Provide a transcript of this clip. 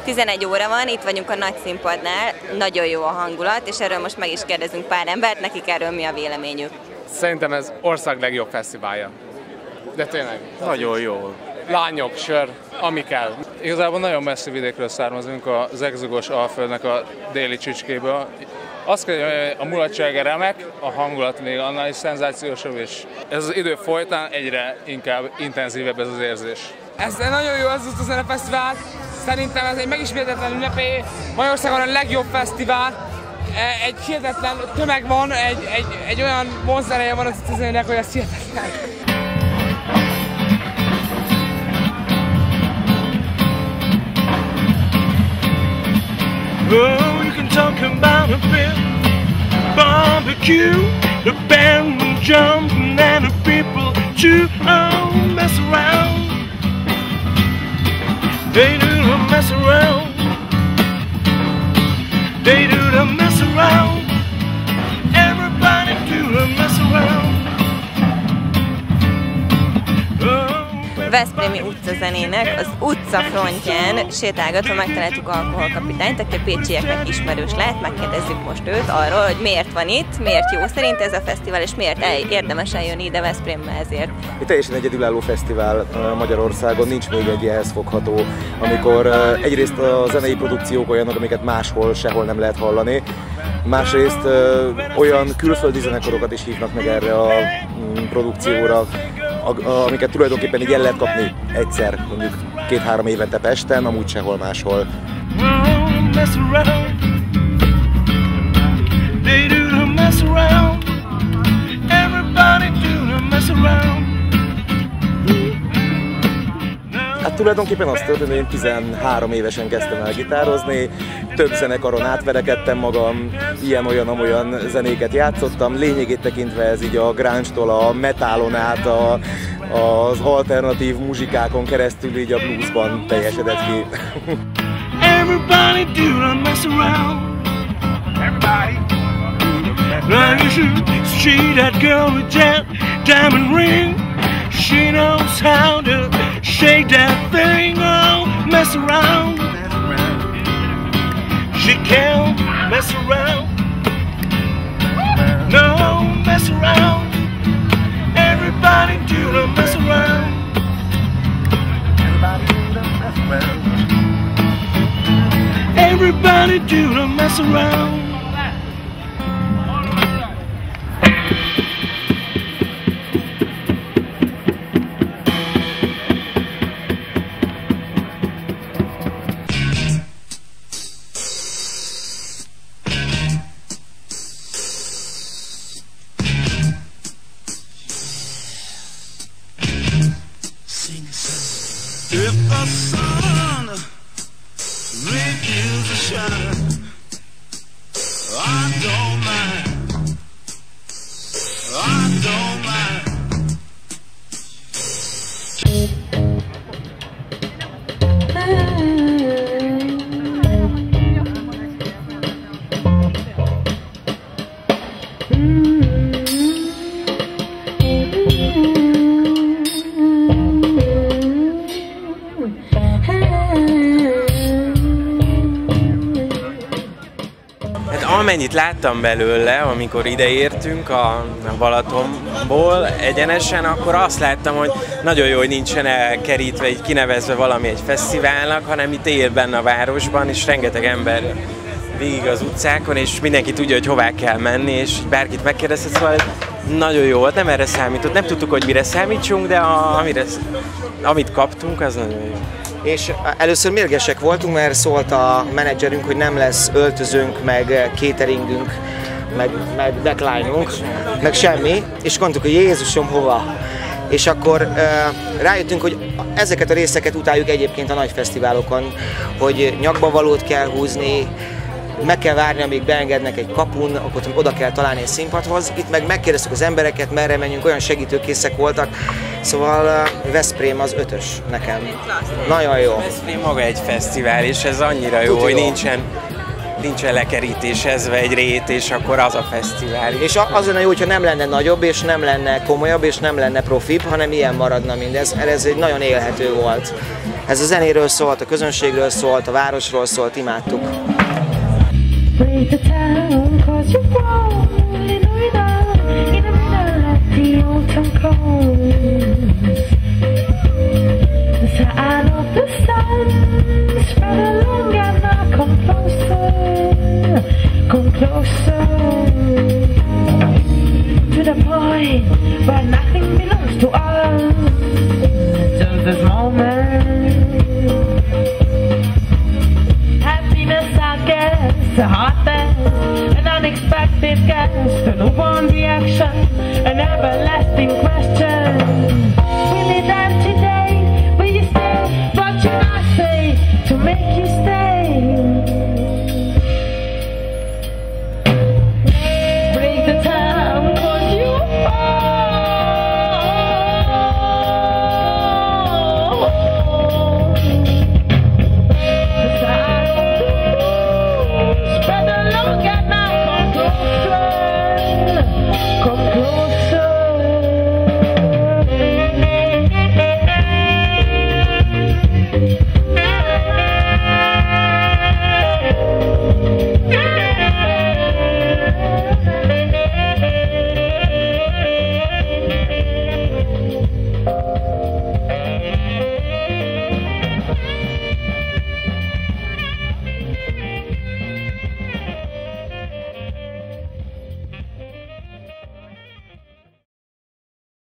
11 óra van, itt vagyunk a nagy színpadnál, nagyon jó a hangulat, és erről most meg is kérdezünk pár embert, nekik erről mi a véleményük. Szerintem ez ország legjobb fesztiválja. De tényleg. Nagyon jó. Lányok, sör, ami kell. Igazából nagyon messzi vidékről származunk, az Exugos Alföldnek a déli csücskéből. Azt kell, hogy a mulatság remek, a hangulat még annál is szenzációsabb, és ez az idő folytán egyre inkább intenzívebb ez az érzés. Ez nagyon jó az Utcazene Fesztivál, szerintem ez egy megismételten ünnepé, Magyarországon a legjobb fesztivál, egy hihetetlen tömeg van, egy olyan vonzereje van az Utcazenének, hogy ez hihetetlen. Oh, you can talk about a bit barbecue, the band will jump and the people too. Oh, mess around. They do the mess around. They do the mess around. Everybody do the mess around. Veszprémi utcazenének az utcafrontján sétálgatva megtaláltuk Alkoholkapitányt, aki a pécsieknek ismerős lehet, megkérdezzük most őt arról, hogy miért van itt, miért jó szerint ez a fesztivál, és miért érdemes eljönni ide Veszprémbe ezért. Egy teljesen egyedülálló fesztivál Magyarországon, nincs még egy ehhez fogható, amikor egyrészt a zenei produkciók olyanok, amiket máshol sehol nem lehet hallani, másrészt olyan külföldi zenekarokat is hívnak meg erre a produkcióra, amiket tulajdonképpen így el lehet kapni egyszer, mondjuk 2-3 évente Pesten, amúgy sehol máshol. Hát tulajdonképpen azt történt, hogy én 13 évesen kezdtem el gitározni, több zenekaron átverekedtem magam, ilyen-olyan zenéket játszottam, lényegét tekintve ez így a grunge-tól a metalon át, az alternatív muzsikákon keresztül így a bluesban teljesedett ki. Everybody do not mess around. Everybody. Like you should see that girl with that diamond ring. She knows how to shake that thing, oh, mess around. She can't mess around. No, mess around. Everybody do the mess around. Everybody do the mess around. Everybody do the mess around. If the sun refuses to shine, I don't mind. I don't mind. Amennyit láttam belőle, amikor ideértünk a Balatonból egyenesen, akkor azt láttam, hogy nagyon jó, hogy nincsen elkerítve, így kinevezve valami egy fesztiválnak, hanem itt él benne a városban, és rengeteg ember végig az utcákon, és mindenki tudja, hogy hová kell menni, és bárkit megkérdezhet, szóval nagyon jó volt, nem erre számított, nem tudtuk, hogy mire számítsunk, de amit kaptunk, az nagyon jó. És először mérgesek voltunk, mert szólt a menedzserünk, hogy nem lesz öltözőnk, meg cateringünk, meg backline-unk, meg semmi, és mondtuk, hogy Jézusom, hova? És akkor rájöttünk, hogy ezeket a részeket utáljuk egyébként a nagy fesztiválokon, hogy nyakba valót kell húzni, meg kell várni, amíg beengednek egy kapun, akkor oda kell találni egy színpadhoz. Itt meg megkérdeztük az embereket, merre menjünk, olyan segítőkészek voltak. Szóval Veszprém az 5-ös nekem. Nagyon jó. Veszprém maga egy fesztivál, és ez annyira jó, hogy nincsen lekerítésezve egy rét, és akkor az a fesztivál. És az lenne jó, hogyha nem lenne nagyobb, és nem lenne komolyabb, és nem lenne profibb, hanem ilyen maradna mindez. Ez egy nagyon élhető volt. Ez a zenéről szólt, a közönségről szólt, a városról szólt, imádtuk. Come closer to the point where nothing belongs to us. Just this moment, happiness, I guess.